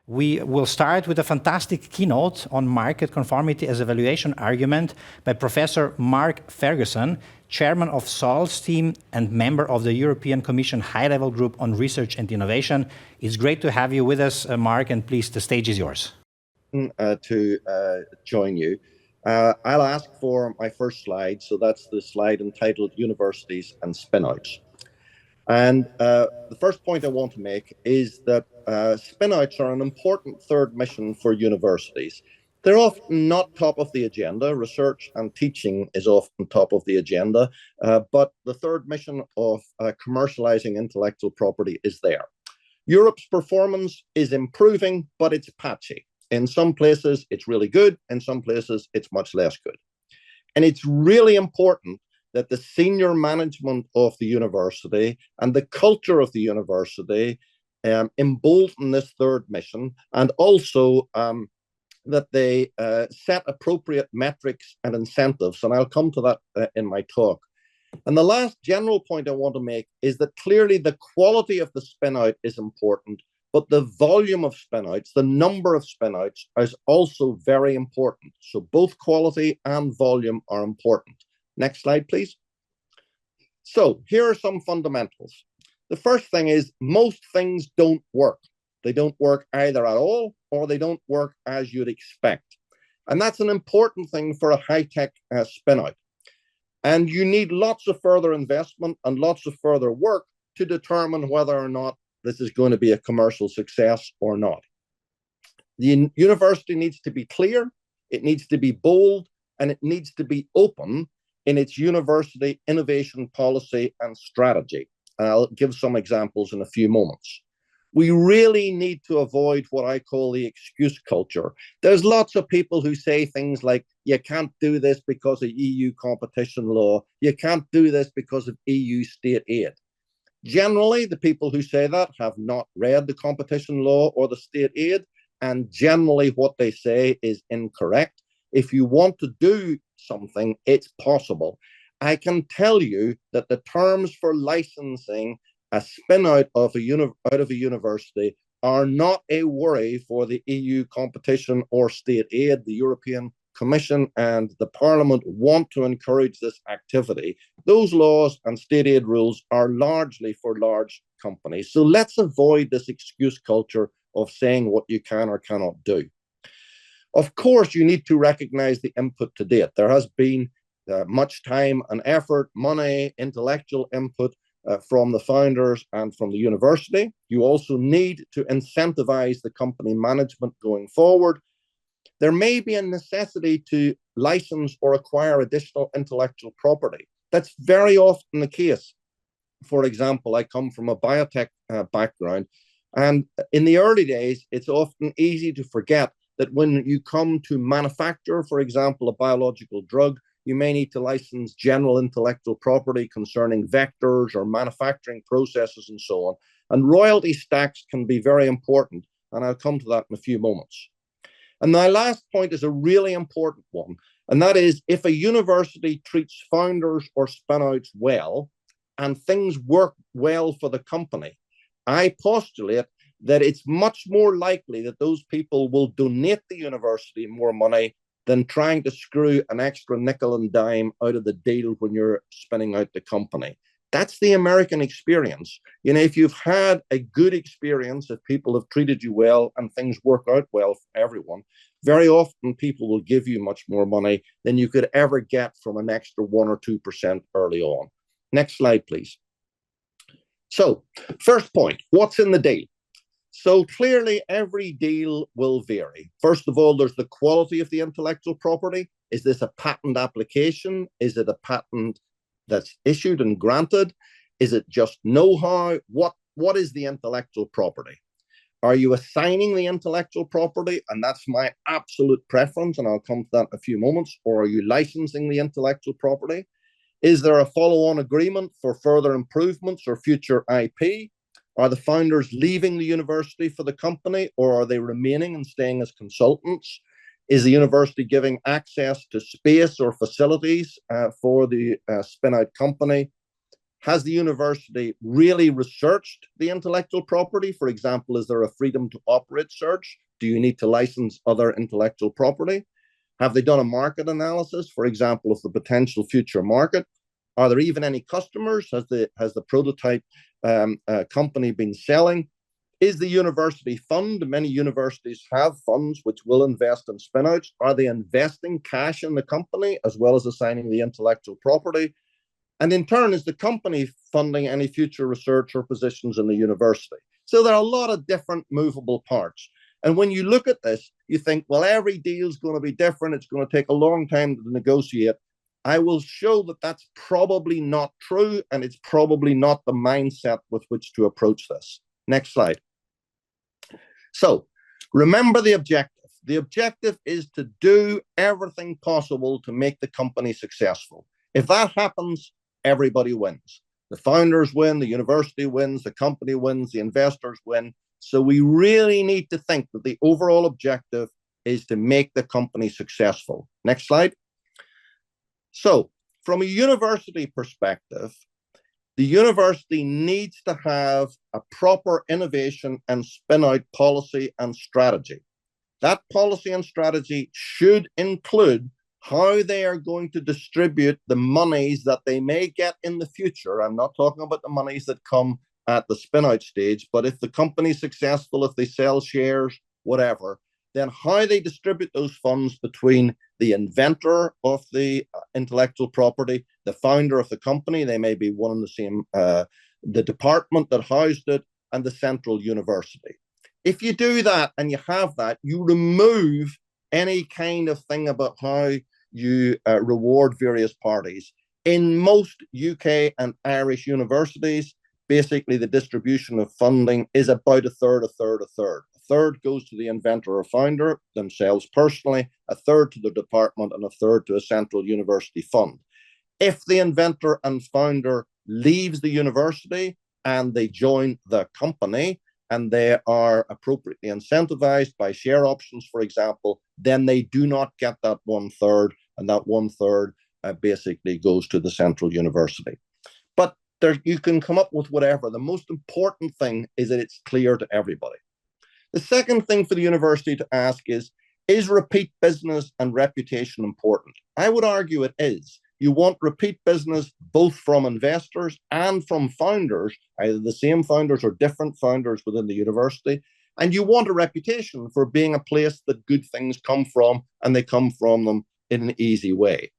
We will start with a fantastic keynote on market conformity as a valuation argument by Professor Mark Ferguson, chairman of SoilSteam and member of the European Commission High-Level Group on Research and Innovation. It's great to have you with us, Mark, and please, the stage is yours. To join you. I'll ask for my first slide. So that's the slide entitled Universities and Spinouts. And the first point I want to make is that spinouts are an important third mission for universities. They're often not top of the agenda. Research and teaching is often top of the agenda, but the third mission of commercializing intellectual property is there. Europe's performance is improving, but it's patchy. In some places, it's really good. In some places, it's much less good. And it's really important that the senior management of the university and the culture of the university embolden this third mission, and also that they set appropriate metrics and incentives. And I'll come to that in my talk. And the last general point I want to make is that clearly the quality of the spinout is important, but the volume of spinouts, the number of spinouts, is also very important. So both quality and volume are important. Next slide, please. So here are some fundamentals. The first thing is most things don't work. They don't work either at all, or they don't work as you'd expect. And that's an important thing for a high-tech spinout. And you need lots of further investment and lots of further work to determine whether or not this is going to be a commercial success or not. The university needs to be clear, it needs to be bold, and it needs to be open in its university innovation policy and strategy. And I'll give some examples in a few moments. We really need to avoid what I call the excuse culture. There's lots of people who say things like, you can't do this because of EU competition law. You can't do this because of EU state aid. Generally, the people who say that have not read the competition law or the state aid, and generally what they say is incorrect. If you want to do something, it's possible. I can tell you that the terms for licensing a spin-out out of a university are not a worry for the EU competition or state aid. The European Commission and the Parliament want to encourage this activity. Those laws and state aid rules are largely for large companies. So let's avoid this excuse culture of saying what you can or cannot do. Of course, you need to recognize the input to date. There has been much time and effort, money, intellectual input from the founders and from the university. You also need to incentivize the company management going forward. There may be a necessity to license or acquire additional intellectual property. That's very often the case. For example, I come from a biotech background, and in the early days, it's often easy to forget that when you come to manufacture, for example, a biological drug, you may need to license general intellectual property concerning vectors or manufacturing processes and so on. And royalty stacks can be very important, and I'll come to that in a few moments. And my last point is a really important one, and that is if a university treats founders or spinouts well, and things work well for the company, I postulate that it's much more likely that those people will donate the university more money than trying to screw an extra nickel and dime out of the deal when you're spinning out the company. That's the American experience. You know, if you've had a good experience, if people have treated you well and things work out well for everyone, very often people will give you much more money than you could ever get from an extra 1 or 2% early on. Next slide, please. So, first point, what's in the deal? So clearly every deal will vary. First of all, there's the quality of the intellectual property. Is this a patent application? Is it a patent that's issued and granted? Is it just know-how? What is the intellectual property? Are you assigning the intellectual property? And that's my absolute preference, and I'll come to that in a few moments. Or are you licensing the intellectual property? Is there a follow-on agreement for further improvements or future IP? Are the founders leaving the university for the company, or are they remaining and staying as consultants? Is the university giving access to space or facilities for the spin-out company? Has the university really researched the intellectual property? For example, is there a freedom to operate search? Do you need to license other intellectual property? Have they done a market analysis, for example, of the potential future market? Are there even any customers? Has the prototype company been selling? Is the university fund? Many universities have funds which will invest in spinouts. Are they investing cash in the company as well as assigning the intellectual property? And in turn, is the company funding any future research or positions in the university? So there are a lot of different movable parts. And when you look at this, you think, well, every deal is going to be different. It's going to take a long time to negotiate. I will show that that's probably not true, and it's probably not the mindset with which to approach this. Next slide. So remember the objective. The objective is to do everything possible to make the company successful. If that happens, everybody wins. The founders win, the university wins, the company wins, the investors win. So we really need to think that the overall objective is to make the company successful. Next slide. So from a university perspective, the university needs to have a proper innovation and spin-out policy and strategy. That policy and strategy should include how they are going to distribute the monies that they may get in the future. I'm not talking about the monies that come at the spin-out stage, but if the company is successful, if they sell shares, whatever, then how they distribute those funds between the inventor of the intellectual property, the founder of the company, they may be one and the same, the department that housed it, and the central university. If you do that and you have that, you remove any kind of thing about how you reward various parties. In most UK and Irish universities, basically the distribution of funding is about a third, a third, a third. A third goes to the inventor or founder themselves personally, a third to the department, and a third to a central university fund. If the inventor and founder leaves the university and they join the company and they are appropriately incentivized by share options, for example, then they do not get that 1/3, and that 1/3 basically goes to the central university. But there, you can come up with whatever. The most important thing is that it's clear to everybody. The second thing for the university to ask is repeat business and reputation important? I would argue it is. You want repeat business both from investors and from founders, either the same founders or different founders within the university. And you want a reputation for being a place that good things come from, and they come from them in an easy way.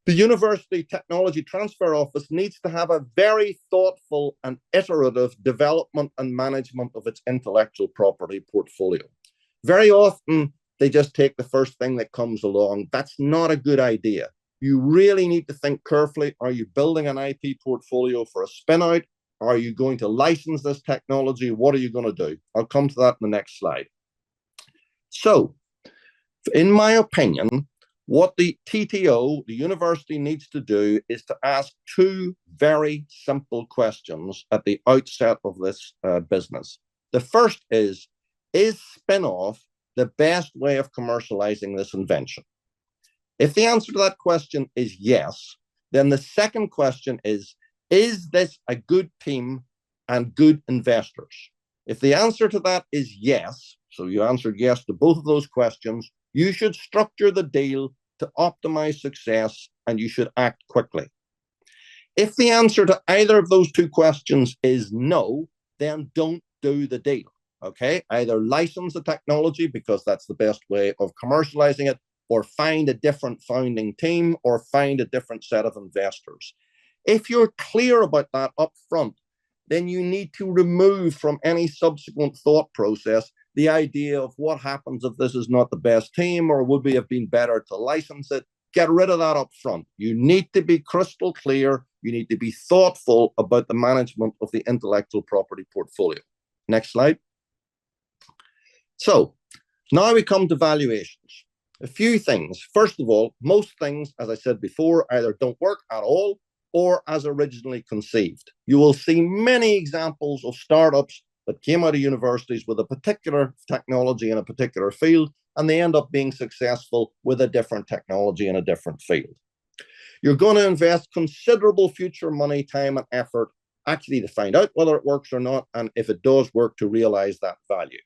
The University Technology Transfer Office needs to have a very thoughtful and iterative development and management of its intellectual property portfolio. Very often, they just take the first thing that comes along. That's not a good idea. You really need to think carefully. Are you building an IP portfolio for a spin-out? Are you going to license this technology? What are you going to do? I'll come to that in the next slide. So, in my opinion, what the TTO, the university, needs to do is to ask two very simple questions at the outset of this business. The first is spin-off the best way of commercializing this invention? If the answer to that question is yes, then the second question is this a good team and good investors? If the answer to that is yes, so you answered yes to both of those questions, you should structure the deal to optimize success, and you should act quickly. If the answer to either of those two questions is no, then don't do the deal, okay? Either license the technology because that's the best way of commercializing it, or find a different founding team, or find a different set of investors. If you're clear about that up front, then you need to remove from any subsequent thought process the idea of what happens if this is not the best team, or would we have been better to license it? Get rid of that up front. You need to be crystal clear. You need to be thoughtful about the management of the intellectual property portfolio. Next slide. So now we come to valuations. A few things. First of all, most things, as I said before, either don't work at all or as originally conceived. You will see many examples of startups that came out of universities with a particular technology in a particular field, and they end up being successful with a different technology in a different field. You're going to invest considerable future money, time, and effort actually to find out whether it works or not, and if it does work, to realize that value.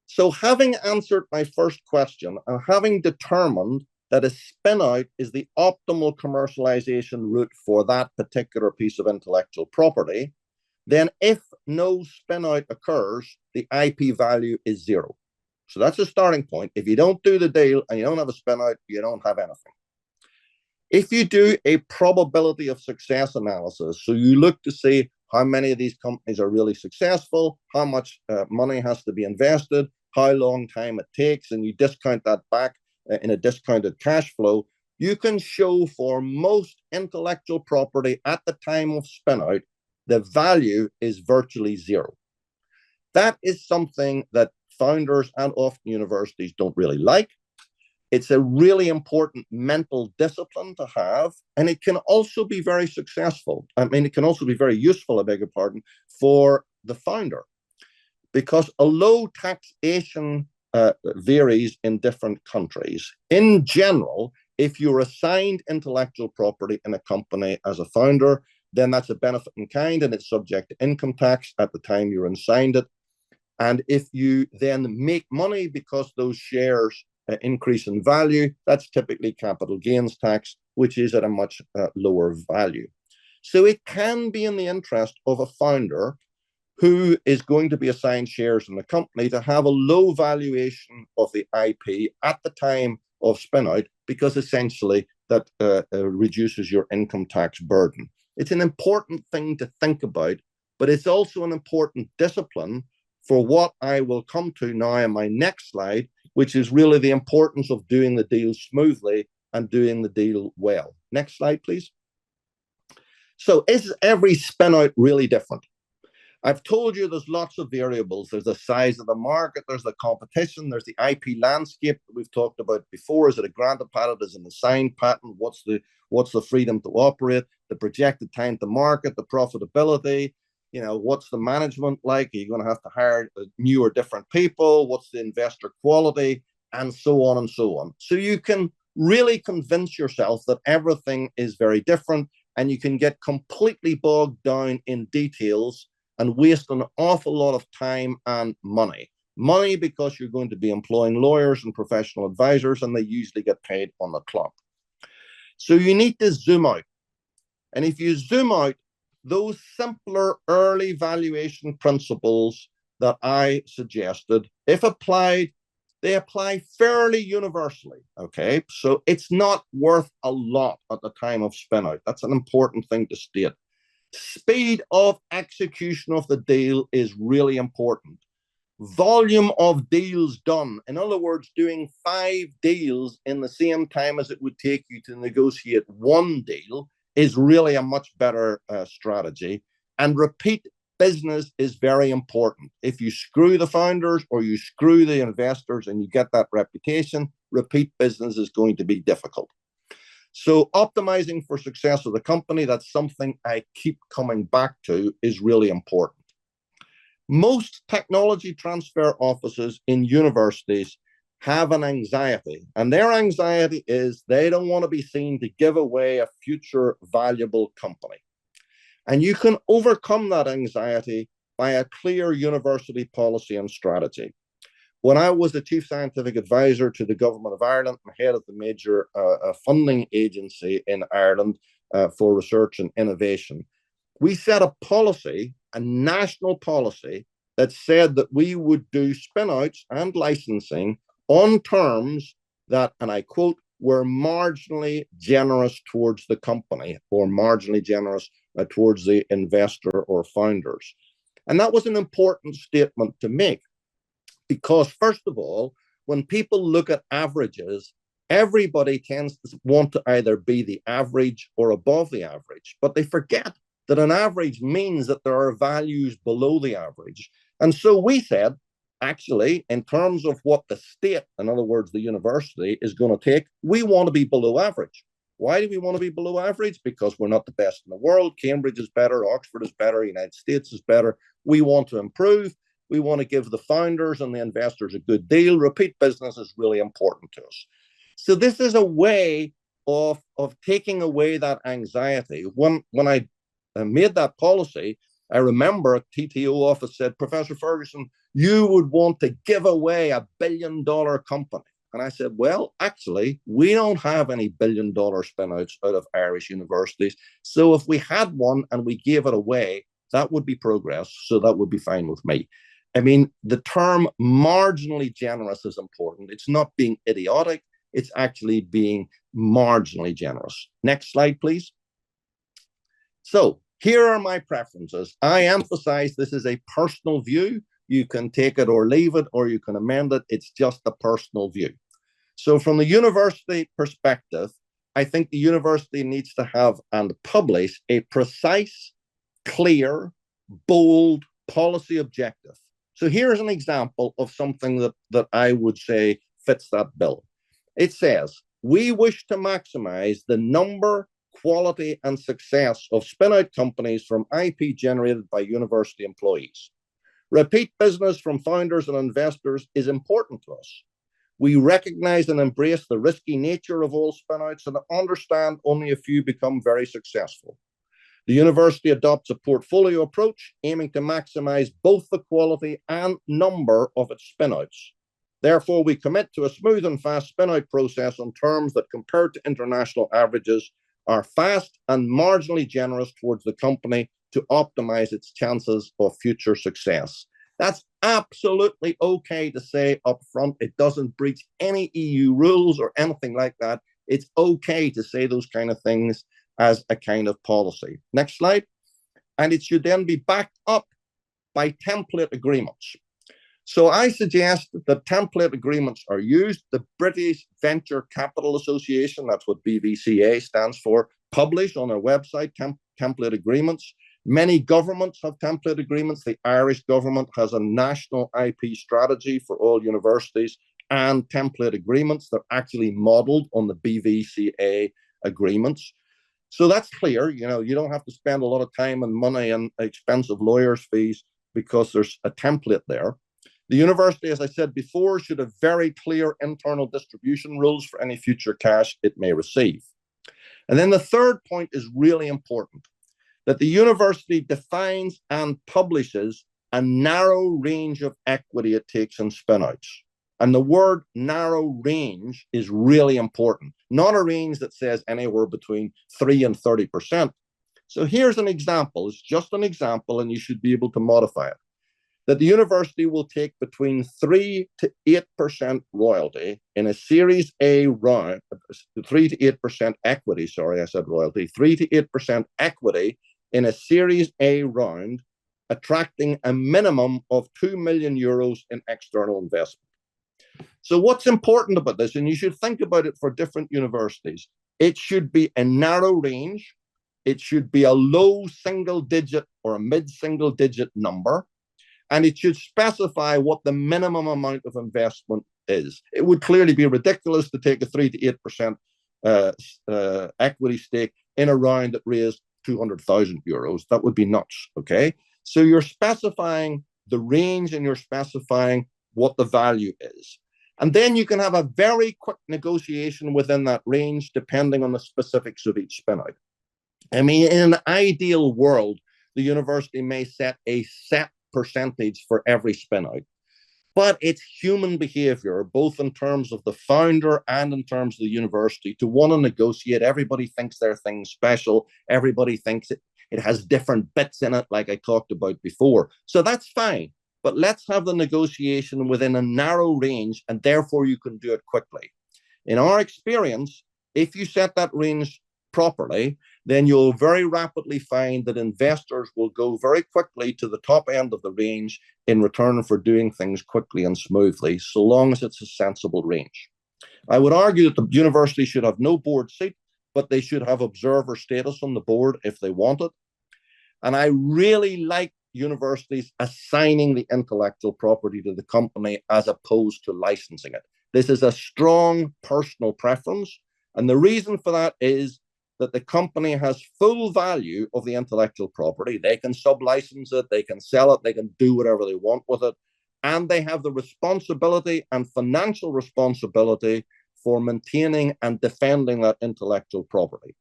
So having answered my first question and having determined that a spin-out is the optimal commercialization route for that particular piece of intellectual property, then if no spin-out occurs, the IP value is zero. So that's a starting point. If you don't do the deal and you don't have a spin-out, you don't have anything. If you do a probability of success analysis, so you look to see how many of these companies are really successful, how much money has to be invested, how long time it takes, and you discount that back in a discounted cash flow, you can show for most intellectual property at the time of spin-out, the value is virtually zero. That is something that founders and often universities don't really like. It's a really important mental discipline to have, and it can also be very successful. I mean, it can also be very useful, I beg your pardon, for the founder. Because although taxation varies in different countries, in general, if you're assigned intellectual property in a company as a founder, then that's a benefit in kind and it's subject to income tax at the time you're assigned it. And if you then make money because those shares increase in value, that's typically capital gains tax, which is at a much lower value. So it can be in the interest of a founder who is going to be assigned shares in the company to have a low valuation of the IP at the time of spin-out, because essentially that reduces your income tax burden. It's an important thing to think about, but it's also an important discipline for what I will come to now in my next slide, which is really the importance of doing the deal smoothly and doing the deal well. Next slide, please. So is every spin-out really different? I've told you there's lots of variables. There's the size of the market, there's the competition, there's the IP landscape that we've talked about before. Is it a granted patent? Is it an assigned patent? What's the freedom to operate? The projected time to market, the profitability, what's the management like? Are you going to have to hire new or different people? What's the investor quality? And so on and so on. So you can really convince yourself that everything is very different, and you can get completely bogged down in details and waste an awful lot of time and money. Money because you're going to be employing lawyers and professional advisors, and they usually get paid on the clock. So you need to zoom out. And if you zoom out, those simpler early valuation principles that I suggested, if applied, they apply fairly universally, okay? So it's not worth a lot at the time of spin-out. That's an important thing to state. Speed of execution of the deal is really important. Volume of deals done. In other words, doing 5 deals in the same time as it would take you to negotiate one deal is really a much better strategy. And repeat business is very important. If you screw the founders or you screw the investors and you get that reputation, repeat business is going to be difficult. So optimizing for success of the company, that's something I keep coming back to, is really important. Most technology transfer offices in universities have an anxiety, and their anxiety is they don't want to be seen to give away a future valuable company. And you can overcome that anxiety by a clear university policy and strategy. When I was the chief scientific advisor to the government of Ireland and head of the major funding agency in Ireland for research and innovation, we set a policy, a national policy, that said that we would do spin-outs and licensing on terms that, and I quote, were marginally generous towards the company or marginally generous towards the investor or founders. And that was an important statement to make. Because first of all, when people look at averages, everybody tends to want to either be the average or above the average, but they forget that an average means that there are values below the average. And so we said, actually, in terms of what the state, in other words, the university, is going to take, we want to be below average. Why do we want to be below average? Because we're not the best in the world. Cambridge is better, Oxford is better, United States is better. We want to improve. We want to give the founders and the investors a good deal. Repeat business is really important to us. So this is a way of taking away that anxiety. When I made that policy, I remember a TTO office said, Professor Ferguson, you would want to give away $1 billion company. And I said, well, actually, we don't have any $1 billion spinouts out of Irish universities. So if we had one and we gave it away, that would be progress. So that would be fine with me. I mean, the term marginally generous is important. It's not being idiotic. It's actually being marginally generous. Next slide, please. So here are my preferences. I emphasize this is a personal view. You can take it or leave it, or you can amend it. It's just a personal view. So from the university perspective, I think the university needs to have and publish a precise, clear, bold policy objective. So here's an example of something that I would say fits that bill. It says, we wish to maximize the number, quality, and success of spin-out companies from IP generated by university employees. Repeat business from founders and investors is important to us. We recognize and embrace the risky nature of all spin-outs and understand only a few become very successful. The university adopts a portfolio approach aiming to maximize both the quality and number of its spin-outs. Therefore, we commit to a smooth and fast spin-out process on terms that, compared to international averages, are fast and marginally generous towards the company to optimize its chances of future success. That's absolutely okay to say up front. It doesn't breach any EU rules or anything like that. It's okay to say those kind of things as a kind of policy. Next slide. And it should then be backed up by template agreements. So I suggest that template agreements are used. The British Venture Capital Association, that's what BVCA stands for, publish on their website template agreements. Many governments have template agreements. The Irish government has a national IP strategy for all universities and template agreements. They're actually modeled on the BVCA agreements. So that's clear. You know, you don't have to spend a lot of time and money and expensive lawyers' fees because there's a template there. The university, as I said before, should have very clear internal distribution rules for any future cash it may receive. And then the third point is really important, that the university defines and publishes a narrow range of equity it takes in spinouts. And the word narrow range is really important, not a range that says anywhere between 3 and 30%. So here's an example. It's just an example, and you should be able to modify it. That the university will take between 3 to 8% royalty in a Series A round, 3 to 8% equity, sorry, I said royalty, 3 to 8% equity in a Series A round, attracting a minimum of €2 million in external investment. So what's important about this, and you should think about it for different universities, it should be a narrow range, it should be a low single digit or a mid single digit number, and it should specify what the minimum amount of investment is. It would clearly be ridiculous to take a 3 to 8% equity stake in a round that raised €200,000. That would be nuts, okay? So you're specifying the range and you're specifying what the value is. And then you can have a very quick negotiation within that range, depending on the specifics of each spinout. I mean, in an ideal world, the university may set a set percentage for every spinout, but it's human behavior, both in terms of the founder and in terms of the university, to want to negotiate. Everybody thinks their thing's special. Everybody thinks it has different bits in it, like I talked about before. So that's fine. But let's have the negotiation within a narrow range, and therefore you can do it quickly. In our experience, if you set that range properly, then you'll very rapidly find that investors will go very quickly to the top end of the range in return for doing things quickly and smoothly, so long as it's a sensible range. I would argue that the university should have no board seat, but they should have observer status on the board if they want it. And I really like universities assigning the intellectual property to the company as opposed to licensing it. This is a strong personal preference. And the reason for that is that the company has full value of the intellectual property. They can sub-license it, they can sell it, they can do whatever they want with it. And they have the responsibility and financial responsibility for maintaining and defending that intellectual property.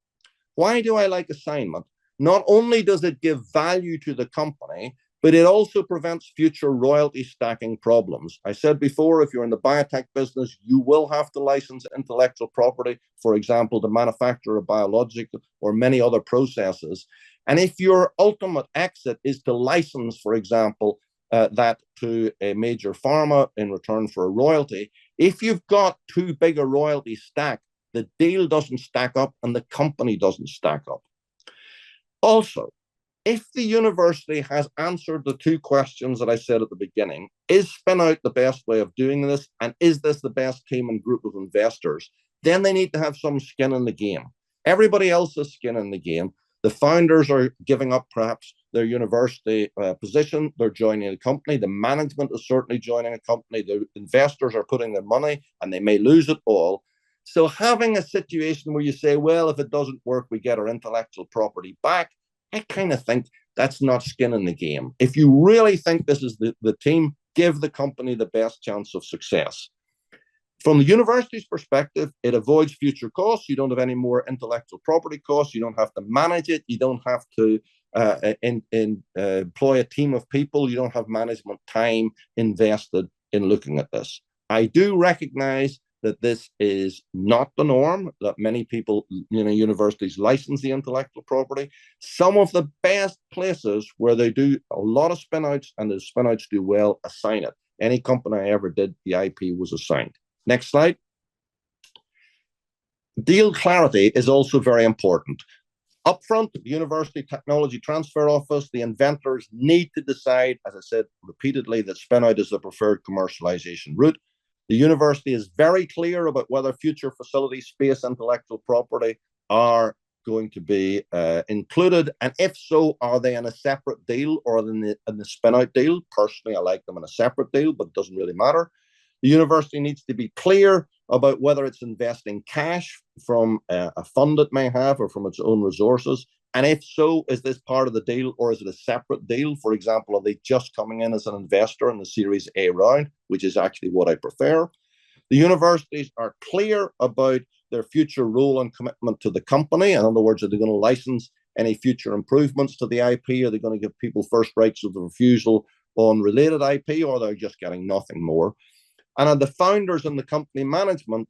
Why do I like assignment? Not only does it give value to the company, but it also prevents future royalty stacking problems. I said before, if you're in the biotech business, you will have to license intellectual property, for example, to manufacture a biologic or many other processes. And if your ultimate exit is to license, for example, that to a major pharma in return for a royalty, if you've got too big a royalty stack, the deal doesn't stack up and the company doesn't stack up. Also, if the university has answered the two questions that I said at the beginning, is spin out the best way of doing this? And is this the best team and group of investors? Then they need to have some skin in the game. Everybody else has skin in the game. The founders are giving up perhaps their university position. They're joining a company. The management is certainly joining a company. The investors are putting their money and they may lose it all. So having a situation where you say, well, if it doesn't work, we get our intellectual property back, I kind of think that's not skin in the game. If you really think this is the team, give the company the best chance of success. From the university's perspective, it avoids future costs. You don't have any more intellectual property costs. You don't have to manage it. You don't have to employ a team of people. You don't have management time invested in looking at this. I do recognize that this is not the norm, that many people, universities license the intellectual property. Some of the best places where they do a lot of spinouts and the spinouts do well, assign it. Any company I ever did, the IP was assigned. Next slide. Deal clarity is also very important. Upfront, the University Technology Transfer Office, the inventors need to decide, as I said repeatedly, that spinout is the preferred commercialization route. The university is very clear about whether future facility space intellectual property are going to be included, and if so, are they in a separate deal or in the spinout deal? Personally, I like them in a separate deal, but it doesn't really matter. The university needs to be clear about whether it's investing cash from a fund it may have or from its own resources. And if so, is this part of the deal or is it a separate deal? For example, are they just coming in as an investor in the Series A round, which is actually what I prefer? The universities are clear about their future role and commitment to the company. In other words, are they going to license any future improvements to the IP? Are they going to give people first rights of refusal on related IP, or they're just getting nothing more? And the founders and the company management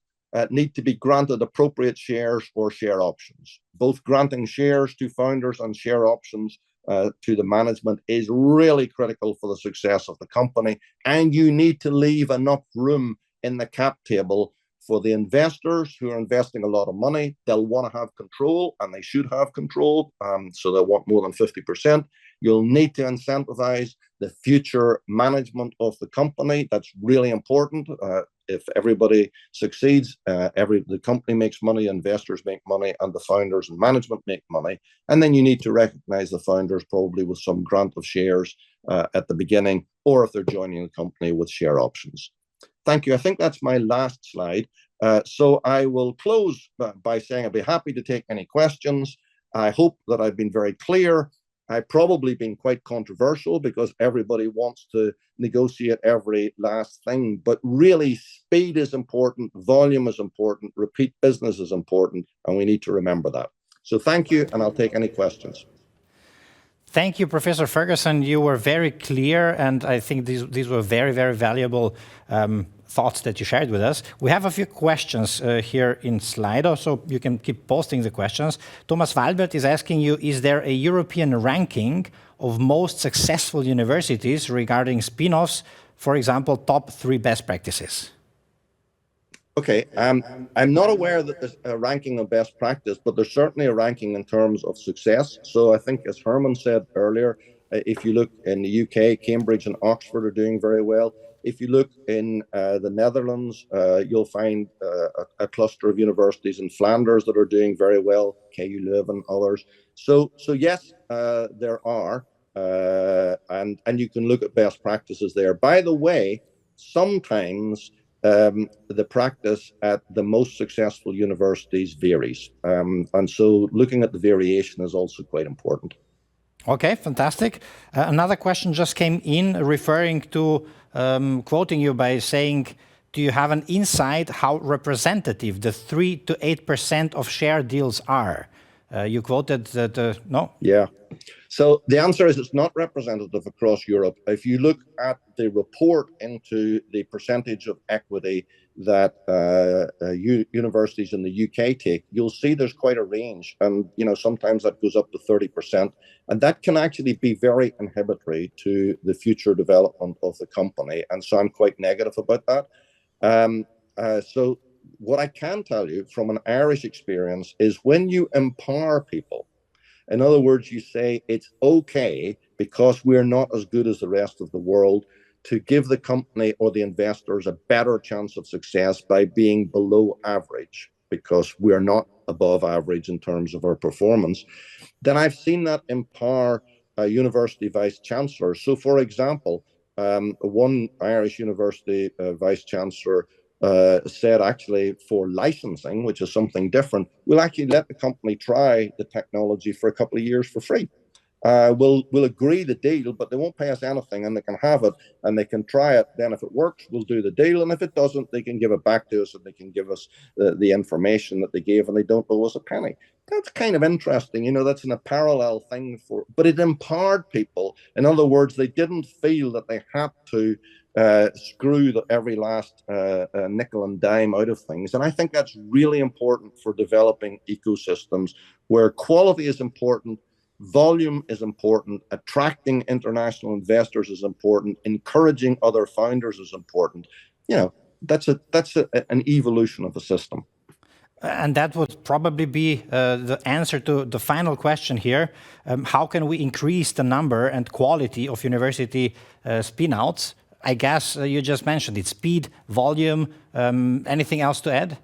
need to be granted appropriate shares or share options. Both granting shares to founders and share options to the management is really critical for the success of the company. And you need to leave enough room in the cap table for the investors who are investing a lot of money. They'll want to have control, and they should have control. So they'll want more than 50%. You'll need to incentivize the future management of the company. That's really important. If everybody succeeds, the company makes money, investors make money, and the founders and management make money. And then you need to recognize the founders probably with some grant of shares at the beginning, or if they're joining the company with share options. Thank you. I think that's my last slide. So I will close by saying I'd be happy to take any questions. I hope that I've been very clear. I've probably been quite controversial because everybody wants to negotiate every last thing, but really speed is important, volume is important, repeat business is important, and we need to remember that. So thank you, and I'll take any questions. Thank you, Professor Ferguson. You were very clear, and I think these were very, very valuable thoughts that you shared with us. We have a few questions here in Slido, so you can keep posting the questions. Thomas Walbert is asking you, is there a European ranking of most successful universities regarding spin-offs, for example, top 3 best practices? Okay, I'm not aware that there's a ranking of best practice, but there's certainly a ranking in terms of success. So I think, as Herman said earlier, if you look in the UK, Cambridge and Oxford are doing very well. If you look in the Netherlands, you'll find a cluster of universities in Flanders that are doing very well, KU Leuven, others. So yes, there are, and you can look at best practices there. By the way, sometimes the practice at the most successful universities varies. And so looking at the variation is also quite important. Okay, fantastic. Another question just came in referring to quoting you by saying do you have an insight how representative the 3 to 8% of share deals are? You quoted that, no? Yeah. So the answer is it's not representative across Europe. If you look at the report into the percentage of equity that universities in the UK take, you'll see there's quite a range. And, sometimes that goes up to 30%. And that can actually be very inhibitory to the future development of the company. And so I'm quite negative about that. So what I can tell you from an Irish experience is when you empower people, in other words, you say it's okay because we're not as good as the rest of the world to give the company or the investors a better chance of success by being below average because we're not above average in terms of our performance. Then I've seen that empower university vice chancellors. So, for example, one Irish university vice chancellor said actually for licensing, which is something different, we'll actually let the company try the technology for a couple of years for free. We'll agree the deal, but they won't pay us anything, and they can have it and they can try it. Then if it works, we'll do the deal, and if it doesn't, they can give it back to us and they can give us the information that they gave, and they don't owe us a penny. That's kind of interesting. That's in a parallel thing but it empowered people. In other words, they didn't feel that they had to screw every last nickel and dime out of things. And I think that's really important for developing ecosystems where quality is important, volume is important, attracting international investors is important, encouraging other founders is important. That's an evolution of the system. And that would probably be the answer to the final question here. How can we increase the number and quality of university spin-outs? I guess you just mentioned it, speed, volume, anything else to add?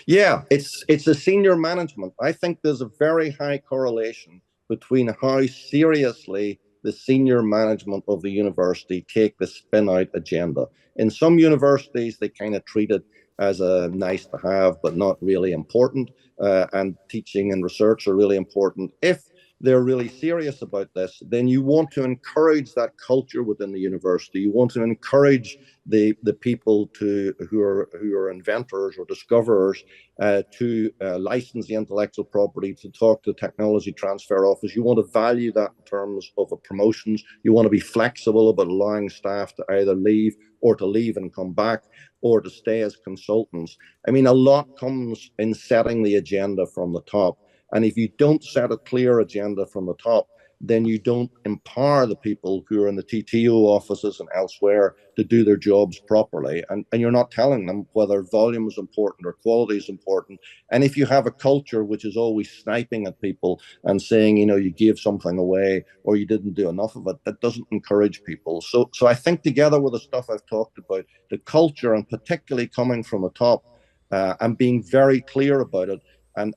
Yeah, it's the senior management. I think there's a very high correlation between how seriously the senior management of the university take the spin-out agenda. In some universities, they kind of treat it as a nice to have, but not really important. And teaching and research are really important. If they're really serious about this, then you want to encourage that culture within the university. You want to encourage the people who are inventors or discoverers to license the intellectual property, to talk to the technology transfer office. You want to value that in terms of promotions. You want to be flexible about allowing staff to either leave or to leave and come back, or to stay as consultants. I mean, a lot comes in setting the agenda from the top. And if you don't set a clear agenda from the top, then you don't empower the people who are in the TTO offices and elsewhere to do their jobs properly. And you're not telling them whether volume is important or quality is important. And if you have a culture which is always sniping at people and saying, you gave something away or you didn't do enough of it, that doesn't encourage people. So I think together with the stuff I've talked about, the culture, and particularly coming from the top and being very clear about it,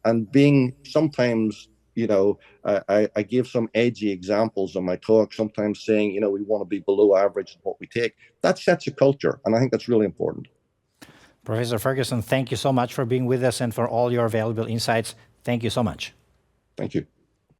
and being sometimes, I give some edgy examples in my talk, sometimes saying, we want to be below average in what we take. That sets a culture, and I think that's really important. Professor Ferguson, thank you so much for being with us and for all your valuable insights. Thank you so much. Thank you.